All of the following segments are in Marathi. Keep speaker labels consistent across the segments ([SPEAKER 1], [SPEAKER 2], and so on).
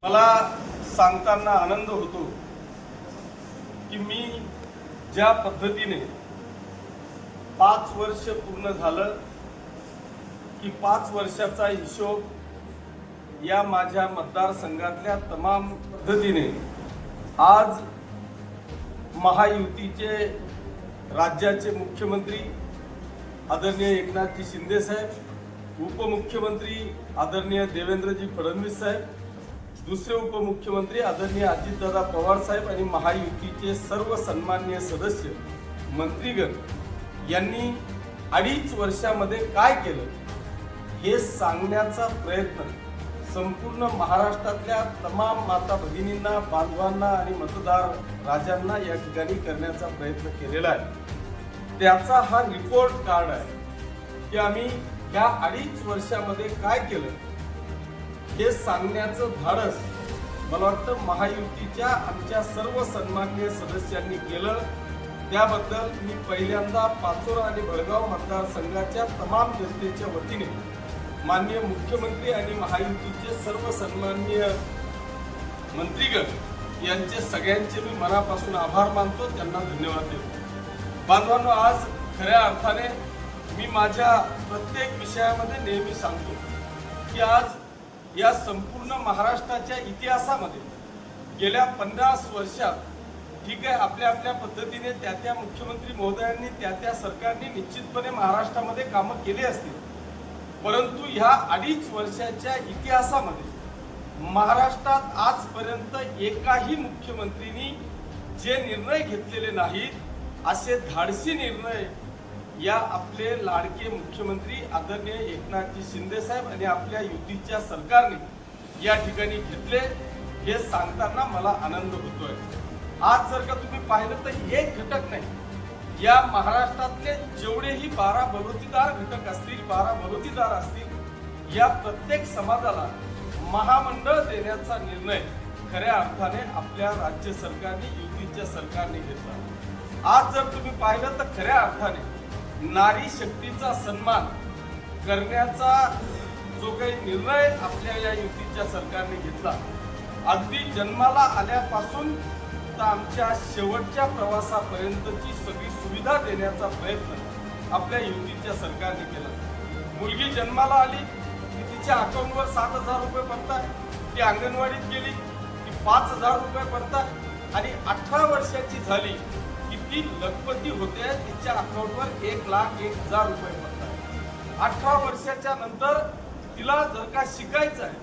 [SPEAKER 1] मला सांगताना आनंद होतो की मी ज्या पद्धतीने 5 वर्ष पूर्ण झालं की 5 वर्षाचा हिशोब या माझ्या मतदारसंघातल्या तमाम पद्धतीने आज महायुतीचे राज्याचे मुख्यमंत्री आदरणीय एकनाथजी शिंदे साहेब, उपमुख्यमंत्री आदरणीय देवेंद्रजी फडणवीस साहेब, दुसरे उपमुख्यमंत्री आदरणीय अजितदादा पवार साहेब आणि महायुतीचे सर्व सन्माननीय सदस्य मंत्रीगण यांनी 2.5 वर्षामध्ये काय केलं हे सांगण्याचा प्रयत्न संपूर्ण महाराष्ट्रातल्या तमाम माता भगिनींना, बांधवांना आणि मतदार राजांना या ठिकाणी करण्याचा प्रयत्न केलेला आहे। त्याचा हा रिपोर्ट कार्ड आहे की आम्ही या 2.5 वर्षामध्ये काय केलं हे सांगण्याचं धाडस मला वाटतं महायुतीच्या आमच्या सर्व सन्माननीय सदस्यांनी केलं। त्याबद्दल मी पहिल्यांदा पाचोरा आणि भडगाव मतदारसंघाच्या तमाम जनतेच्या वतीने माननीय मुख्यमंत्री आणि महायुतीचे सर्व सन्माननीय मंत्रीगण यांचे सगळ्यांचे मी मनापासून आभार मानतो, त्यांना धन्यवाद देतो। बांधवांनो, आज खऱ्या अर्थाने मी माझ्या प्रत्येक विषयामध्ये नेहमी सांगतो की आज या संपूर्ण महाराष्ट्राच्या इतिहासामध्ये गेल्या 50 वर्षात ठीक आहे, आपल्या आपल्या पद्धतीने त्या मुख्यमंत्री महोदयांनी त्या सरकारने निश्चितपणे महाराष्ट्रामध्ये कामं केली असतील, परंतु ह्या 2.5 वर्षाच्या इतिहासामध्ये महाराष्ट्रात आजपर्यंत एकाही मुख्यमंत्रींनी जे निर्णय घेतलेले नाहीत असे धाडसी निर्णय या आपले लाडके मुख्यमंत्री आदरणीय एकनाथजी शिंदे साहेब आणि आपल्या युतीच्या सरकारने या ठिकाणी घेतले हे सांगताना मला आनंद होतोय। आज जर का तुम्ही पाहिलं तर एक घटक नाही, या महाराष्ट्रातले जेवढेही 12 बलुतेदार घटक असतील, 12 बलुतेदार असतील, या प्रत्येक समाजाला महामंडळ देण्याचा निर्णय खऱ्या अर्थाने आपल्या राज्य सरकारने, युतीच्या सरकारने घेतला। आज जर तुम्ही पाहिलं तर खऱ्या अर्थाने नारी शक्तीचा सन्मान करण्याचा जो काही निर्णय आपल्या या युतीच्या सरकारने घेतला, अगदी जन्माला आल्यापासून तर आमच्या शेवटच्या प्रवासापर्यंतची सगळी सुविधा देण्याचा प्रयत्न आपल्या युतीच्या सरकारने केला। मुलगी जन्माला आली की तिच्या अकाउंटवर 7,000 रुपये पडतात, ती अंगणवाडीत गेली की 5,000 रुपये पडतात आणि 18 वर्षाची झाली की ती लखपती होते, तिच्या अकाउंटवर 1,01,000 रुपये पडतात। 18 वर्षाच्या नंतर तिला जर का शिकायचं आहे,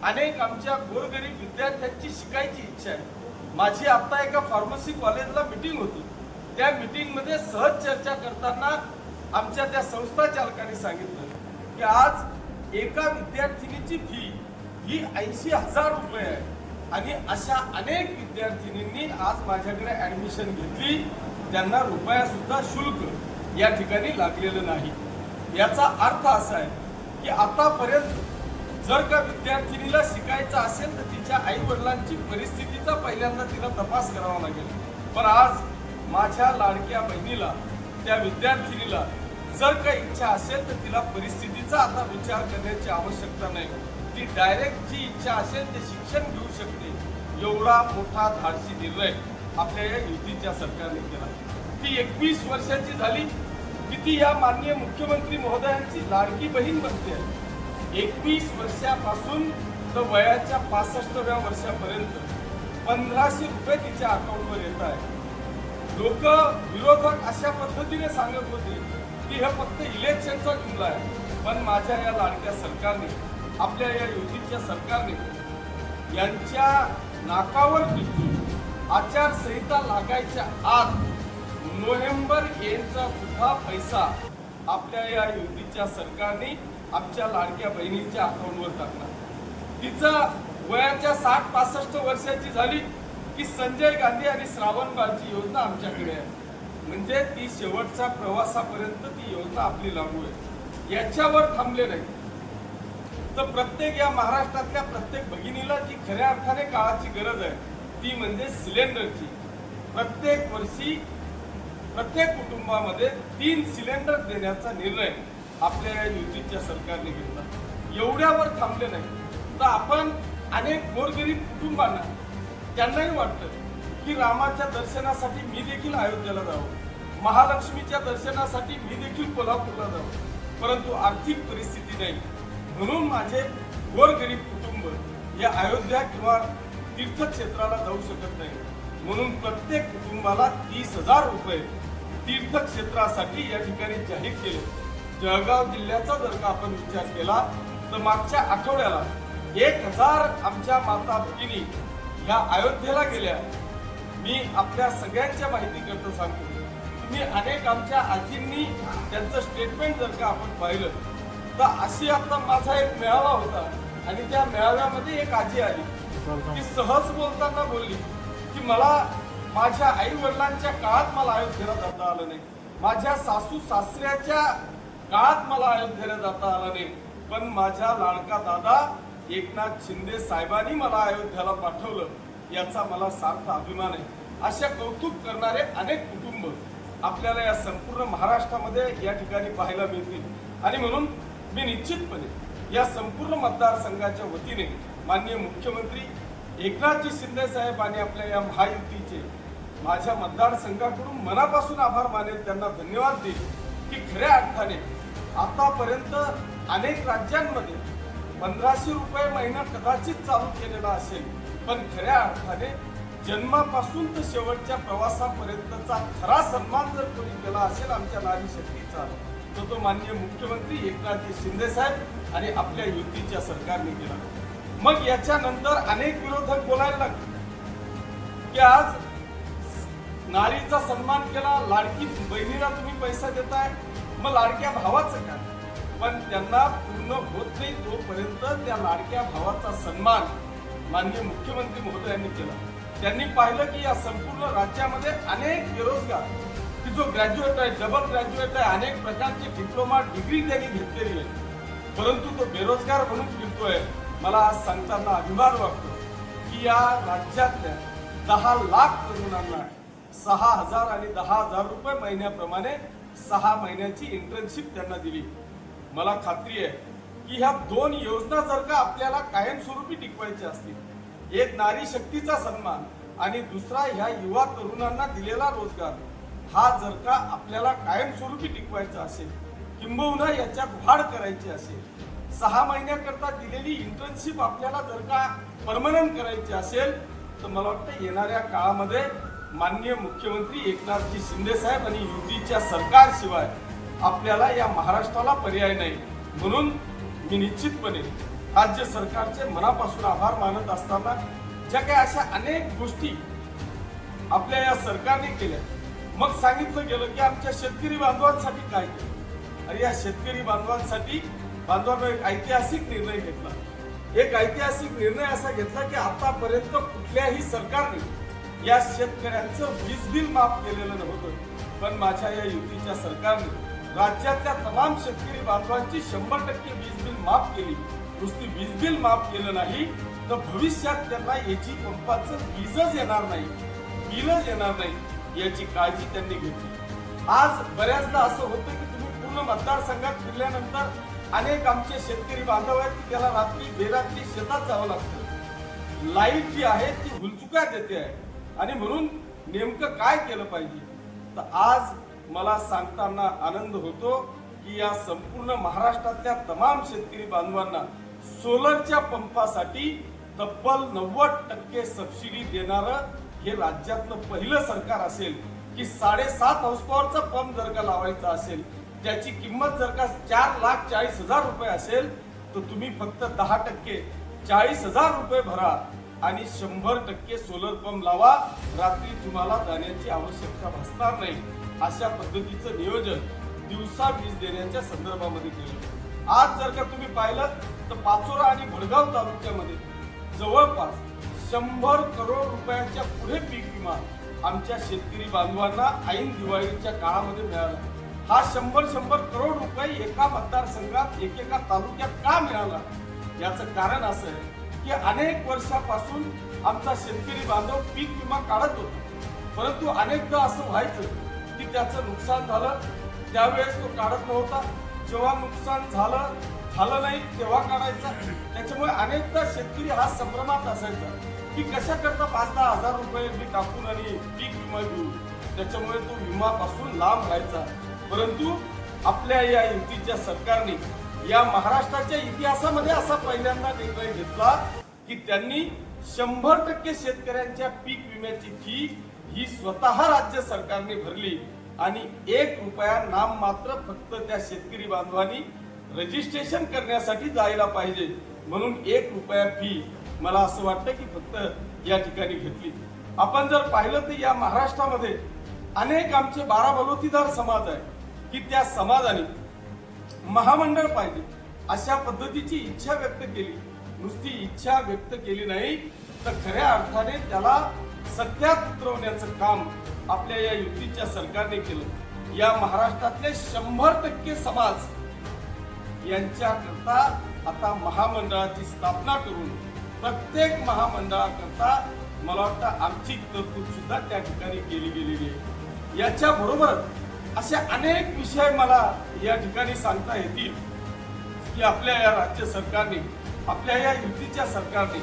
[SPEAKER 1] अनेक आमच्या गोरगरीब विद्यार्थ्यांची शिकायची इच्छा आहे। माझी आता एका फार्मसी कॉलेजला मीटिंग होती, त्या मीटिंग मध्ये सहज चर्चा करताना आमच्या त्या संस्था चालकांनी सांगितलं की आज एका विद्यार्थिनीची फी ही 80,000 रुपये आहे आणि अशा अनेक विद्यार्थिनींनी आज माझ्याकडे ऍडमिशन घेतली, त्यांना रुपया सुद्धा शुल्क या ठिकाणी लागलेलं नाही। याचा अर्थ असा आहे की आतापर्यंत जर का विद्यार्थिनीला शिकायचं असेल तर तिच्या आई वडिलांची परिस्थितीचा पहिल्यांदा तिला तपास करावा लागेल, पण आज माझ्या लाडक्या बहिणीला, त्या विद्यार्थिनीला जर का इच्छा असेल तर तिला परिस्थितीचा आता विचार करण्याची आवश्यकता नाही, ती डायरेक्ट जी इच्छा असेल ते शिक्षण घेऊ शकते। एवढा मोठा धाडसी निर्णय आपल्या या युतीच्या सरकारने केला। ती 21 वर्षाची झाली की ती या माननीय मुख्यमंत्री महोदयांची लाडकी बहीण बनते। 21 वर्षापासून तर वयाच्या 65व्या वर्षापर्यंत 1,500 रुपये तिच्या अकाउंटवर येत आहे। लोक विरोधक अशा पद्धतीने सांगत होते की हे फक्त इलेक्शनचा जुमला आहे, पण माझ्या या लाडक्या सरकारने, आपल्या या युतीच्या सरकारने यांच्या नाकावर टिचून आचारसंहिता लागायच्या आत नोव्हेंबर येण्याचा सुद्धा पैसा आपल्या या युतीच्या सरकारने आमच्या लाडक्या बहिणींच्या अकाउंटवर टाकला। तिचा वयाच्या 60-65 वर्षाची झाली की संजय गांधी आणि श्रावणबाळची योजना आमच्याकडे आहे, म्हणजे ती शेवटच्या प्रवासापर्यंत ती योजना आपली लागू आहे। याच्यावर थांबले नाही तर प्रत्येक या महाराष्ट्रातल्या प्रत्येक भगिनीला जी खऱ्या अर्थाने काळाची गरज आहे ती म्हणजे सिलेंडरची। प्रत्येक वर्षी प्रत्येक कुटुंबामध्ये 3 सिलेंडर देण्याचा निर्णय आपल्या युतीच्या सरकारने घेतला। एवढ्यावर थांबले नाही तर आपण अनेक गोरगरीब कुटुंबांना त्यांनाही वाटतं की रामाच्या दर्शनासाठी मी देखील अयोध्येला जावं, महालक्ष्मीच्या दर्शनासाठी मी देखील कोल्हापूरला जावं, परंतु आर्थिक परिस्थिती नाही, म्हणून माझे गोरगरीब कुटुंब या अयोध्या किंवा तीर्थक्षेत्राला जाऊ शकत नाही. म्हणून प्रत्येक कुटुंबाला 30,000 रुपये तीर्थक्षेत्रासाठी या ठिकाणी जाहीर केले. जळगाव जिल्ह्याचा जर का आपण विचार केला तर मागच्या आठवड्याला 1,000 आमच्या माता भगिनी या अयोध्येला गेल्या. मी आपल्या सगळ्यांच्या माहिती करता सांगतो, तुम्ही अनेक आमच्या आजींनी त्यांचं स्टेटमेंट जर का आपण पाहिलं तर अशी आता माझा एक मेळावा होता आणि त्या मेळाव्यामध्ये एक आजी आली की सहज बोलताना बोलली की मला माझ्या आई वडिलांच्या काळात मला अयोध्येला जाता आलं नाही, माझ्या सासू सासऱ्याच्या काळात मला अयोध्येला जाता आलं नाही, पण माझ्या लाडका दादा एकनाथ शिंदे साहेबांनी मला अयोध्येला पाठवलं, याचा मला सार्थ अभिमान आहे. अशा कौतुक करणारे अनेक कुटुंब आपल्याला या संपूर्ण महाराष्ट्रामध्ये या ठिकाणी पाहायला मिळतील. आणि म्हणून मी निश्चितपणे या संपूर्ण मतदारसंघाच्या वतीने माननीय मुख्यमंत्री एकनाथजी शिंदे साहेब आणि आपल्या या महायुतीचे माझ्या मतदारसंघाकडून मनापासून आभार मानेल, त्यांना धन्यवाद देईल की खऱ्या अर्थाने आतापर्यंत अनेक राज्यांमध्ये 1,500 रुपये महिना कदाचित चालू केलेला असेल, पण खऱ्या अर्थाने जन्मापासून तर शेवटच्या प्रवासापर्यंतचा खरा सन्मान जर कोणी केला असेल आमच्या नारी शक्तीचा तर तो माननीय मुख्यमंत्री एकनाथजी शिंदे साहेब आणि आपल्या युतीच्या सरकारने केला. मग याच्यानंतर अनेक विरोधक बोलायला लागले की आज नारीचा सन्मान केला, लाडकी बहिणीला तुम्ही पैसा देताय, मग लाडक्या भावाचं काय? पण त्यांना पूर्ण होत नाही तोपर्यंत त्या लाडक्या भावाचा सन्मान माननीय मुख्यमंत्री महोदयांनी केला. त्यांनी पाहिलं की या संपूर्ण राज्यामध्ये अनेक बेरोजगार की जो ग्रॅज्युएट आहे, डबल ग्रॅज्युएट आहे, अनेक प्रकारची डिप्लोमा डिग्री त्यांनी घेतलेली आहे, परंतु तो बेरोजगार म्हणून फिरतोय. मला आज सांगताना अभिमान वाटतो की या राज्यातल्या 10 लाख तरुणांना 6,000 आणि 10,000 रुपये महिन्याप्रमाणे 6 महिन्याची इंटर्नशिप त्यांना दिली. मला खात्री आहे की ह्या 2 योजना जर का आपल्याला कायमस्वरूपी टिकवायच्या असतील, एक नारी शक्तीचा सन्मान आणि दुसरा ह्या युवा तरुणांना दिलेला रोजगार, हा जर का आपल्याला कायमस्वरूपी टिकवायचा असेल, किंबहुना याच्यात वाढ करायची असेल, 6 महिन्याकरता दिलेली इंटर्नशिप आपल्याला जर का परमनंट करायची असेल, तर मला वाटतं येणाऱ्या काळामध्ये माननीय मुख्यमंत्री एकनाथजी शिंदे साहेब आणि युतीच्या सरकारशिवाय आपल्याला या महाराष्ट्राला पर्याय नाही. म्हणून मी निश्चितपणे राज्य सरकारचे मनापासून आभार मानत असताना ज्या काही अशा अनेक गोष्टी आपल्या या सरकारने केल्या, मग सांगितलं गेलं की आमच्या शेतकरी बांधवांसाठी काय केलं. आणि या शेतकरी बांधवांसाठी एक ऐतिहासिक निर्णय घेतला. एक ऐतिहासिक निर्णय असा घेतला की आतापर्यंत कुठल्याही सरकारने या शेतकऱ्यांचं वीज बिल माफ केलेलं नव्हतं, पण माझ्या या युतीच्या सरकारने राज्यातल्या तमाम शेतकरी बांधवांची 100% वीज बिल माफ केली. नुसती वीज बिल माफ केलं नाही तर भविष्यात त्यांना याची पंपाचं वीजच येणार नाही, बिलच येणार नाही याची काळजी त्यांनी घेतली. आज बऱ्याचदा असं होतं की तुम्ही पूर्ण मतदारसंघात फिरल्यानंतर अनेक आमचे शेतकरी बांधव आहेत की त्याला रात्री बेरात्री शेतात जावं लागतं, लाईट जी आहे ती हुलचुका देते आहे, आणि म्हणून नेमकं काय केलं पाहिजे. तर आज मला सांगताना आनंद होतो की या संपूर्ण महाराष्ट्रातल्या तमाम शेतकरी बांधवांना सोलरच्या पंपासाठी तब्बल 90% सबसिडी देणारं हे राज्यातलं पहिलं सरकार असेल की 7.5 हाऊस पॉवरचा पंप जर का लावायचा असेल, त्याची किंमत जर का 4,40,000 रुपये असेल, तर तुम्ही फक्त 10% 40,000 रुपये भरा आणि 100% सोलर पंप लावा. रात्री तुम्हाला जाण्याची आवश्यकता भासणार नाही. अशा पद्धतीचं नियोजन दिवसा वीज देण्याच्या संदर्भामध्ये केलं. आज जर का तुम्ही पाहिलं तर पाचोरा आणि भडगाव तालुक्यामध्ये जवळपास 100 करोड रुपयाच्या पुढे पीक विमा आमच्या शेतकरी बांधवांना ऐन दिवाळीच्या काळामध्ये मिळाला. हा 100 करोड रुपये एका मतदारसंघात एकेका तालुक्यात का मिळाला, याचं कारण असं आहे की अनेक वर्षापासून आमचा शेतकरी बांधव पीक विमा काढत होता, परंतु अनेकदा असं व्हायचं की त्याचं नुकसान झालं, त्यावेळेस तो काढत नव्हता. जेव्हा नुकसान झालं झालं नाही तेव्हा काढायचा. त्याच्यामुळे अनेकदा शेतकरी हा संभ्रमात असायचा की कशा करता 5-10 हजार रुपये मी टाकून आणि पीक विमा घेऊ. त्याच्यामुळे तो विमापासून लांब राहायचा. परंतु आपल्या या युतीच्या सरकारने या महाराष्ट्राच्या इतिहासामध्ये असा पहिल्यांदा निर्णय घेतला की त्यांनी 100% शेतकऱ्यांच्या पीक विम्याची फी ही स्वतः राज्य सरकारने भरली आणि 1 रुपया नाममात्र फक्त त्या शेतकरी बांधवांनी रजिस्ट्रेशन करण्यासाठी जायला पाहिजे म्हणून 1 रुपया फी मला असं वाटतं की फक्त या ठिकाणी घेतली. आपण जर पाहिलं तर या महाराष्ट्रामध्ये अनेक आमचे 12 बलोतीदार समाज आहे की त्या समाजाने महामंडळ पाहिजे अशा पद्धतीची इच्छा व्यक्त केली. नुसती इच्छा व्यक्त केली नाही तर खऱ्या अर्थाने त्याला सत्यात उतरवण्याचं काम आपल्या या युतीच्या सरकारने केलं. या महाराष्ट्रातले 100% समाज यांच्याकरता आता महामंडळाची स्थापना करून प्रत्येक महामंडळाकरता मला वाटतं आर्थिक तरतूद सुद्धा त्या ठिकाणी केली गेलेली आहे. याच्या बरोबर असे अनेक विषय मला या ठिकाणी सांगता येतील की आपल्या या राज्य सरकारने आपल्या या युतीच्या सरकारने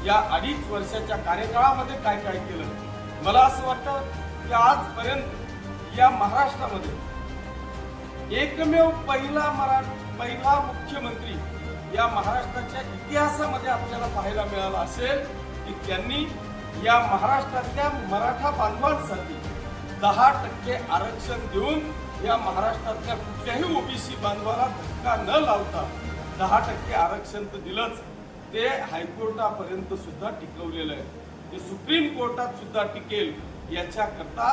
[SPEAKER 1] या 2.5 वर्षाच्या कार्यकाळामध्ये काय काय केलं. मला असं वाटतं की आजपर्यंत या महाराष्ट्रामध्ये एकमेव पहिला मुख्यमंत्री या महाराष्ट्राच्या इतिहासामध्ये आपल्याला पाहायला मिळाला असेल की त्यांनी या महाराष्ट्रातल्या मराठा बांधवांसाठी 10% आरक्षण देऊन या महाराष्ट्रातल्या कुठल्याही ओबीसी बांधवाला धक्का न लावता 10% आरक्षण तर दिलंच, ते हायकोर्टापर्यंत सुद्धा टिकवलेलं आहे. ते सुप्रीम कोर्टात सुद्धा टिकेल याच्याकरता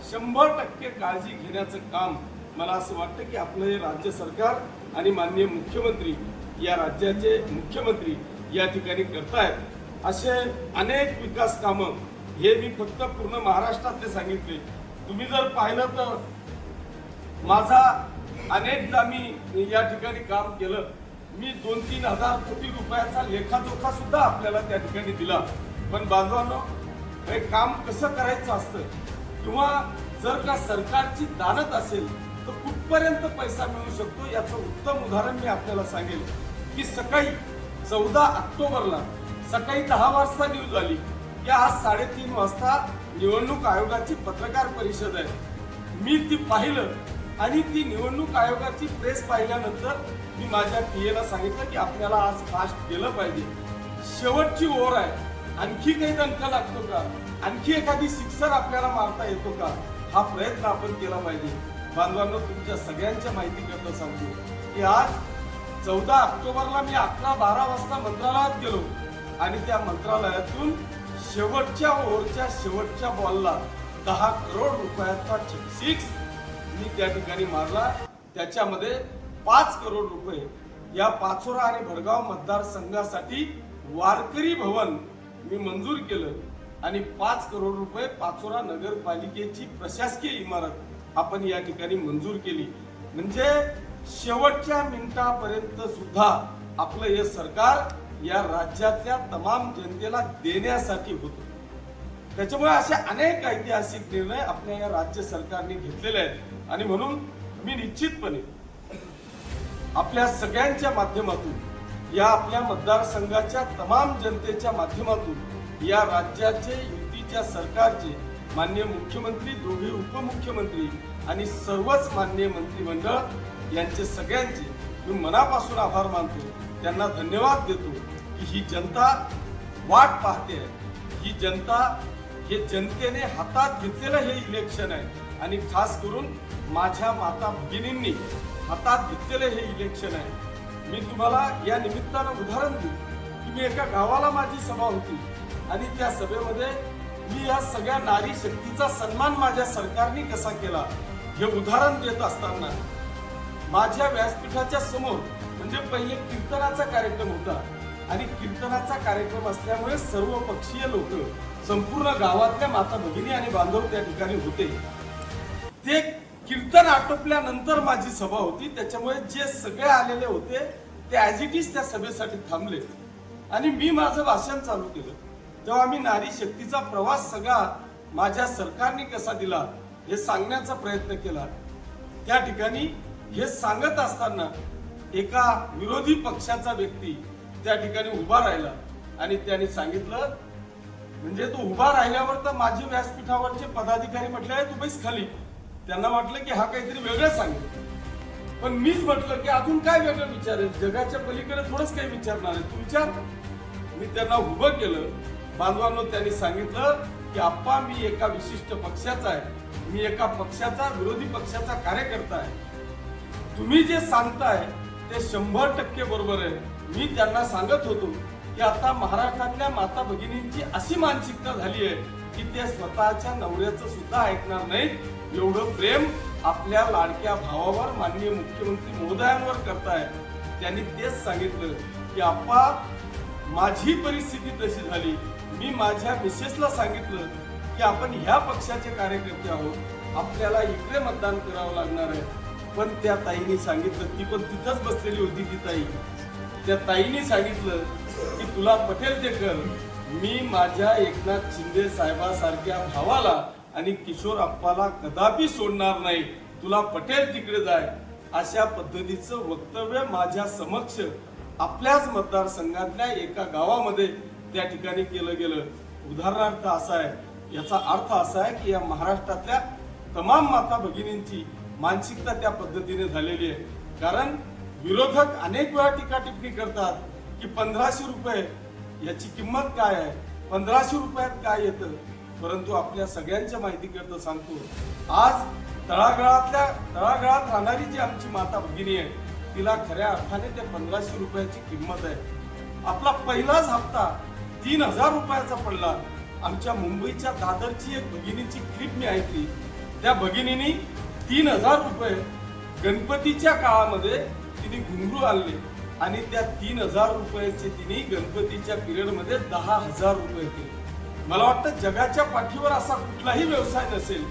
[SPEAKER 1] 100% काळजी घेण्याचं काम मला असं वाटतं की आपलं हे राज्य सरकार आणि माननीय मुख्यमंत्री या राज्याचे मुख्यमंत्री या ठिकाणी करतायत. असे अनेक विकास कामं हे मी फक्त पूर्ण महाराष्ट्रातले सांगितले. तुम्ही जर पाहिलं तर माझा अनेकदा मी या ठिकाणी काम केलं. मी 2-3 हजार कोटी रुपयाचा लेखाजोखा सुद्धा आपल्याला त्या ठिकाणी दिला. पण बांधवांनो, हे काम कसं करायचं असतं किंवा जर का सरकारची दानत असेल तर कुठपर्यंत पैसा मिळू शकतो याचं उत्तम उदाहरण मी आपल्याला सांगेल की सकाळी 14 ऑक्टोबरला सकाळी 10 वाजता न्यूज आली की आज 3:30 वाजता निवडणूक आयोगाची पत्रकार परिषद आहे. मी ती पाहिलं आणि ती निवडणूक आयोगाची प्रेस पाहिल्यानंतर मी माझ्या पीएला सांगितलं की आपल्याला आज फास्ट गेलं पाहिजे. शेवटची ओव्हर आहे, आणखी काही दणका लागतो का, आणखी एखादी सिक्सर आपल्याला मारता येतो का, हा प्रयत्न आपण केला पाहिजे. बांधवांनो, तुमच्या सगळ्यांच्या माहिती करता सांगतो की आज 14 ऑक्टोबरला मी 11-12 वाजता मंत्रालयात गेलो आणि त्या मंत्रालयातून शेवटच्या ओव्हरच्या शेवटच्या बॉलला 10 करोड रुपयाचा सिक्स मी त्या ठिकाणी मारला. त्याच्यामध्ये 5 करोड रुपये या पाचोरा आणि भडगाव मतदारसंघासाठी वारकरी भवन मी मंजूर केलं आणि 5 करोड रुपये पाचोरा नगरपालिकेची प्रशासकीय इमारत आपण या ठिकाणी मंजूर केली. म्हणजे शेवटच्या मिनिटापर्यंत सुद्धा आपलं हे सरकार या राज्यातल्या तमाम जनतेला देण्यासाठी होतं. त्याच्यामुळे असे अनेक ऐतिहासिक निर्णय आपल्या या राज्य सरकारने घेतलेले आहेत आणि म्हणून मी निश्चितपणे आपल्या सगळ्यांच्या माध्यमातून या आपल्या मतदारसंघाच्या तमाम जनतेच्या माध्यमातून या राज्याचे युतीच्या सरकारचे माननीय मुख्यमंत्री, दोघे उपमुख्यमंत्री आणि सर्वच माननीय मंत्रिमंडळ यांचे सगळ्यांचे मी मनापासून आभार मानतो. त्यांना धन्यवाद देतो की ही जनता वाट पाहते आहे. ही जनता, हे जनतेने हातात घेतलेलं हे इलेक्शन आहे आणि खास करून माझ्या माता भगिनींनी हातात घेतलेलं हे इलेक्शन आहे. मी तुम्हाला या निमित्तानं उदाहरण देऊ की मी एका गावाला माझी सभा होती आणि त्या सभेमध्ये मी या सगळ्या नारी शक्तीचा सन्मान माझ्या सरकारने कसा केला हे उदाहरण देत असताना माझ्या व्यासपीठाच्या समोर म्हणजे पहिले कीर्तनाचा कार्यक्रम होता आणि कीर्तनाचा कार्यक्रम असल्यामुळे सर्व पक्षीय लोक, संपूर्ण गावातल्या माता भगिनी आणि बांधव त्या ठिकाणी होते. ते कीर्तन आटोपल्यानंतर माझी सभा होती. त्याच्यामुळे जे सगळे आलेले होते ते ॲज इट इज त्या सभेसाठी थांबले आणि मी माझं भाषण चालू केलं. तेव्हा मी नारी शक्तीचा प्रवास सगळा माझ्या सरकारने कसा दिला हे सांगण्याचा प्रयत्न केला. त्या ठिकाणी हे सांगत असताना एका विरोधी पक्षाचा व्यक्ती त्या ठिकाणी उभा राहिला आणि त्यांनी सांगितलं, म्हणजे तो उभा राहिल्यावर तर माझे व्यासपीठावरचे पदाधिकारी म्हटले तू बैस खाली. त्यांना वाटलं की हा काहीतरी वेगळं सांगेल, पण मीच म्हटलं की अजून काय वेगळं विचारेल, जगाच्या पलीकडे थोडंच काही विचारणार आहे, तू विचार. मी त्यांना उभं केलं. बांधवांनो, त्यांनी सांगितलं की आप्पा, मी एका विशिष्ट पक्षाचा आहे, मी एका पक्षाचा, विरोधी पक्षाचा कार्यकर्ता आहे. तुम्ही जे सांगताय ते 100% बरोबर आहे. मी त्यांना सांगत होतो की आता महाराष्ट्रातल्या माता भगिनींची अशी मानसिकता झाली आहे की ते स्वतःच्या नवऱ्याचं सुद्धा ऐकणार नाहीत. एवढं प्रेम आपल्या लाडक्या भावावर माननीय मुख्यमंत्री महोदयांवर करताय. त्यांनी तेच सांगितलं की आप्पा, माझी परिस्थिती तशी झाली. मी माझ्या मिसेसला सांगितलं की आपण ह्या पक्षाचे कार्यकर्ते आहोत, आपल्याला इकडे मतदान करावं लागणार आहे. पण त्या ताईने सांगितलं, ती पण तिथंच बसलेली होती ती ताई, त्या ताईने सांगितलं की तुला पटेल ते कर, मी माझ्या एकनाथ शिंदे साहेबांसारख्या भावाला आणि किशोर अप्पाला कदापि सोडणार नाही, तुला पटेल तिकडे जाय. अशा पद्धतीचं वक्तव्य माझ्या समक्ष आपल्याच मतदारसंघातल्या एका गावामध्ये त्या ठिकाणी केलं गेलं. उदाहरणार्थ असा आहे, याचा अर्थ असा आहे की या महाराष्ट्रातल्या तमाम माता भगिनींची मानसिकता त्या पद्धतीने झालेली आहे. कारण विरोधक अनेक वेळा टीका टिप्पणी करतात की 1500 रुपये याची किंमत काय आहे, 1500 रुपयात काय येतं. परंतु आपल्या सगळ्यांच्या माहितीकरता सांगतो, आज तळागाळात राहणारी जी आमची माता भगिनी आहे, तिला खऱ्या अर्थाने ते 1500 रुपयाची किंमत आहे. आपला पहिलाच हप्ता 3000 रुपयाचा पडला. आमच्या मुंबईच्या दादरची एक भगिनीची क्लिप मी ऐकली. त्या भगिनीने 3000 रुपये गणपतीच्या काळामध्ये तिने घुंगरू आणले आणि त्या 3000 रुपयाचे तिने गणपतीच्या पिरियड मध्ये 10,000 रुपये केले. मला वाटतं जगाच्या पाठीवर असा कुठलाही व्यवसाय नसेल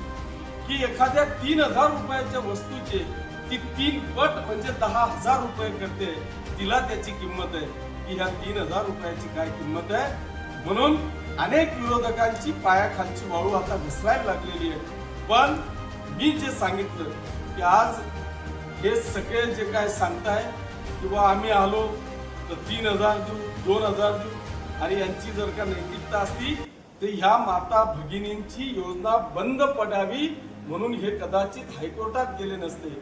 [SPEAKER 1] की एखाद्या 3000 रुपयाच्या वस्तूचे ती 3 पट म्हणजे 10,000 रुपये करते. तिला त्याची किंमत आहे की ह्या 3000 रुपयाची काय किंमत आहे. म्हणून अनेक विरोधकांची पायाखालची वाळू आता घसरायला लागलेली आहे. पण मी जे सांगितलं की आज हे सगळे जे काय सांगताय किंवा आम्ही आलो तर 3000 देऊ, 2000 देऊ, आणि यांची जर का नैतिकता असती तर ह्या माता भगिनींची योजना बंद पडावी म्हणून हे कदाचित हायकोर्टात गेले नसते.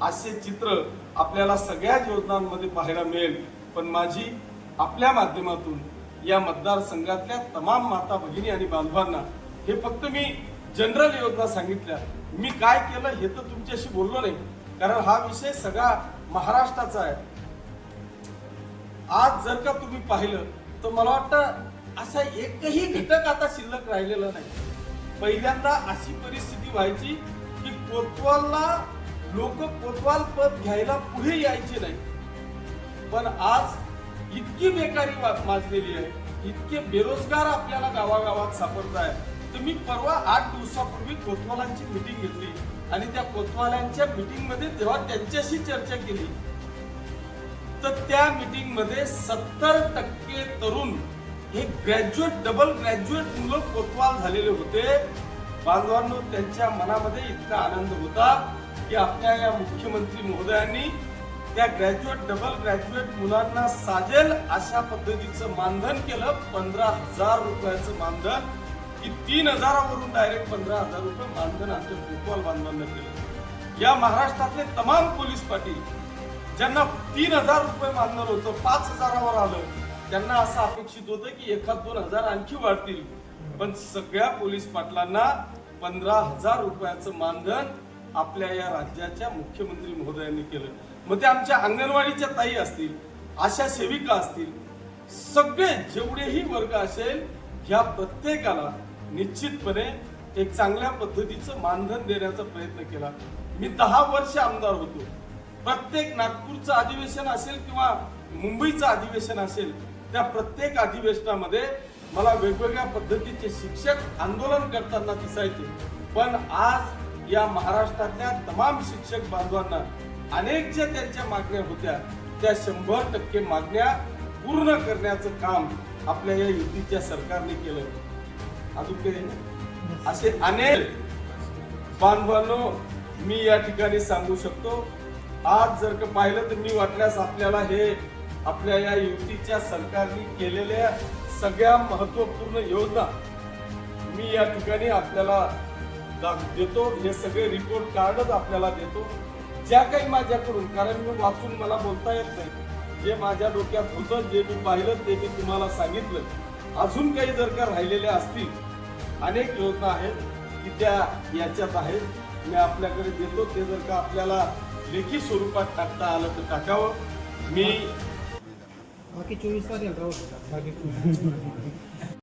[SPEAKER 1] असे चित्र आपल्याला सगळ्याच योजनांमध्ये पाहायला मिळेल. पण माझी आपल्या माध्यमातून या मतदारसंघातल्या तमाम माता भगिनी आणि बांधवांना हे फक्त मी जनरल योजना सांगितल्या. मी काय केलं हे तर तुमच्याशी बोललो नाही, कारण हा विषय सगळा महाराष्ट्राचा आहे. आज जर का तुम्ही पाहिलं तर मला वाटतं असा एकही घटक आता शिल्लक राहिलेला नाही. पहिल्यांदा अशी परिस्थिती व्हायची की कोतवालला लोक कोतवाल पद घ्यायला पुढे यायचे नाही. पण आज इतकी बेकारी माजलेली आहे, इतके बेरोजगार आपल्याला गावागावात सापडत आहे. तर मी परवा 8 दिवसापूर्वी कोतवालांची मीटिंग घेतली आणि त्या कोतवाल्यांच्या मीटिंग मध्ये जेव्हा त्यांच्याशी चर्चा केली तर त्या मीटिंग मध्ये 70% तरुण हे ग्रॅज्युएट, डबल ग्रॅज्युएट मुलं कोतवाल झालेले होते. बांधवांनो, त्यांच्या मनामध्ये इतका आनंद होता की आपल्या या मुख्यमंत्री महोदयांनी त्या ग्रॅज्युएट, डबल ग्रॅज्युएट मुलांना साजेल अशा पद्धतीचं मानधन केलं. 15,000 रुपयाचं मानधन, की 3000 वरून डायरेक्ट 15,000 रुपये मानधन आमच्या कोतवाल बांधवांना केलं. या महाराष्ट्रातले तमाम पोलीस पाटील ज्यांना 3000 रुपये मानधन होतं 5000वर आलं, त्यांना असं अपेक्षित होतं की 1-2 आणखी वाढतील. पण सगळ्या पोलीस पाटलांना 15,000 रुपयाचं मानधन आपल्या या राज्याच्या मुख्यमंत्री महोदयांनी केलं. मग ते आमच्या अंगणवाडीच्या ताई असतील, आशा सेविका असतील, सगळे जेवढेही वर्ग असेल, ह्या प्रत्येकाला निश्चितपणे एक चांगल्या पद्धतीचं मानधन देण्याचा प्रयत्न केला. मी 10 वर्ष आमदार होतो. प्रत्येक नागपूरचं अधिवेशन असेल किंवा मुंबईचं अधिवेशन असेल, त्या प्रत्येक अधिवेशनामध्ये मला वेगवेगळ्या पद्धतीचे शिक्षक आंदोलन करताना दिसायचे. पण आज या महाराष्ट्रातल्या तमाम शिक्षक बांधवांना अनेक ज्या त्यांच्या मागण्या होत्या त्या 100% मागण्या पूर्ण करण्याचं काम आपल्या या युतीच्या सरकारने केलं. अजून असे अनेक बांधवांनो मी या ठिकाणी सांगू शकतो आज जर का पाहिलं तर मी वाटल्यास आपल्याला हे आपल्या या युतीच्या सरकारने केलेल्या सगळ्या महत्वपूर्ण योजना मी या ठिकाणी आपल्याला देतो. हे सगळे रिपोर्ट कार्डच आपल्याला देतो. ज्या काही माझ्याकडून, कारण मी वाचून मला बोलता येत नाही, जे माझ्या डोक्यात होतं, जे मी पाहिलं ते मी तुम्हाला सांगितलं. अजून काही जर का राहिलेल्या असतील, अनेक योजना आहेत की त्या याच्यात आहेत, मी आपल्याकडे देतो. ते जर का आपल्याला लेखी स्वरूपात टाकता आलं तर टाकावं. मी
[SPEAKER 2] बाकी 24 तास बाकी